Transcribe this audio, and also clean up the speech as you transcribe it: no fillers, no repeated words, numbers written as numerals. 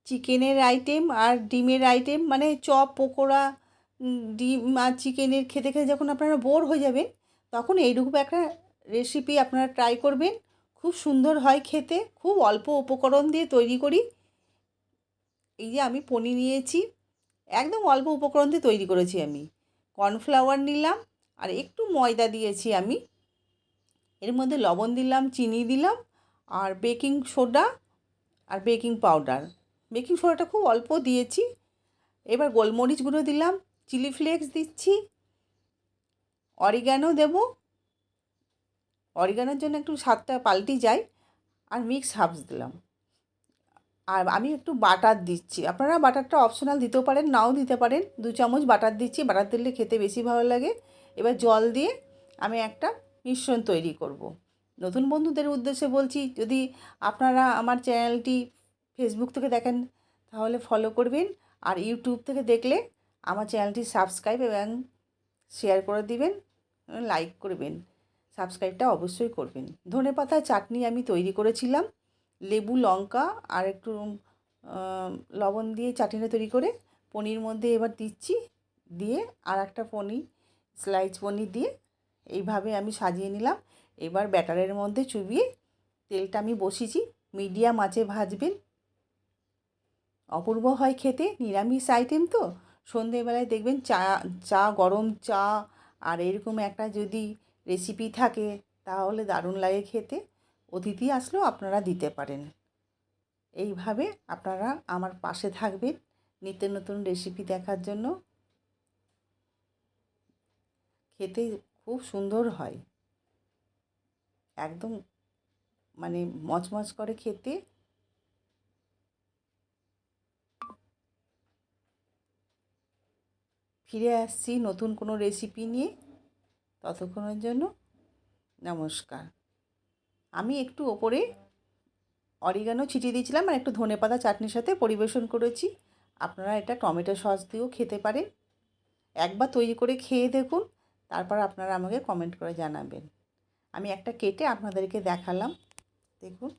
চিকেনের আইটেম আর ডিমের আইটেম, মানে চপ, পকোড়া, ডিম আর চিকেনের খেতে খেতে যখন আপনারা বোর হয়ে যাবেন, তখন এইরকম একটা রেসিপি আপনারা ট্রাই করবেন। খুব সুন্দর হয় খেতে, খুব অল্প উপকরণ দিয়ে তৈরি করি। এই যে আমি পনির নিয়েছি, একদম অল্প উপকরণ দিয়ে তৈরি করেছি আমি। কর্নফ্লাওয়ার নিলাম আর একটু ময়দা দিয়েছি আমি। এর মধ্যে লবণ দিলাম, চিনি দিলাম আর বেকিং সোডা আর বেকিং পাউডার। বেকিং সোডাটা খুব অল্প দিয়েছি। এবার গোলমরিচ গুঁড়ো দিলাম, চিলি ফ্লেক্স দিচ্ছি, অরিগ্যানো দেবো, অরিগ্যানোর জন্য একটু স্বাদটা পাল্টে যায়, আর মিক্স হার্বস দিলাম। আর আমি একটু বাটার দিচ্ছি, আপনারা বাটারটা অপশনাল দিতেও পারেন, নাও দিতে পারেন। 2 চামচ বাটার দিচ্ছি, বাটার দিলে খেতে বেশি ভালো লাগে। এবার জল দিয়ে আমি একটা মিশ্রণ তৈরি করব। নতুন বন্ধুদের উদ্দেশ্যে বলছি, যদি আপনারা আমার চ্যানেলটি ফেসবুক থেকে দেখেন তাহলে ফলো করবেন, আর ইউটিউব থেকে দেখলে আমার চ্যানেলটি সাবস্ক্রাইব এবং শেয়ার করে দিবেন, লাইক করবেন। সাবস্ক্রাইবটা অবশ্যই করবেন। ধনেপাতা চাটনি আমি তৈরি করেছিলাম, লেবু, লঙ্কা আর একটু লবণ দিয়ে চাটনিটা তৈরি করে পনির মধ্যে এবার দিচ্ছি। দিয়ে আর একটা পনির, স্লাইস পনির দিয়ে এইভাবে আমি সাজিয়ে নিলাম। এবার ব্যাটারের মধ্যে চুবিয়ে তেলটা আমি বসিয়েছি, মিডিয়াম আঁচে ভাজবেন। অপূর্ব হয় খেতে, নিরামিষ আইটেম তো। সন্ধেবেলায় দেখবেন চা, গরম চা আর এরকম একটা যদি রেসিপি থাকে তাহলে দারুণ লাগে খেতে। অতিথি আসলেও আপনারা দিতে পারেন। এইভাবে আপনারা আমার পাশে থাকবেন নিত্য নতুন রেসিপি দেখার জন্য। খেতে খুব সুন্দর হয়, একদম মানে মচমচ করে খেতে। ফিরে আসছি নতুন কোনো রেসিপি নিয়ে, ততক্ষণের জন্য নমস্কার। আমি একটু ওপরে অরিগানো ছিটিয়ে দিয়েছিলাম আর একটু ধনেপাতা চাটনির সাথে পরিবেশন করেছি। আপনারা এটা টমেটো সস দিয়েও খেতে পারেন। একবার তৈরি করে খেয়ে দেখুন, তারপর আপনারা আমাকে কমেন্ট করে জানাবেন। আমি একটা কেটে আপনাদেরকে দেখালাম, দেখুন।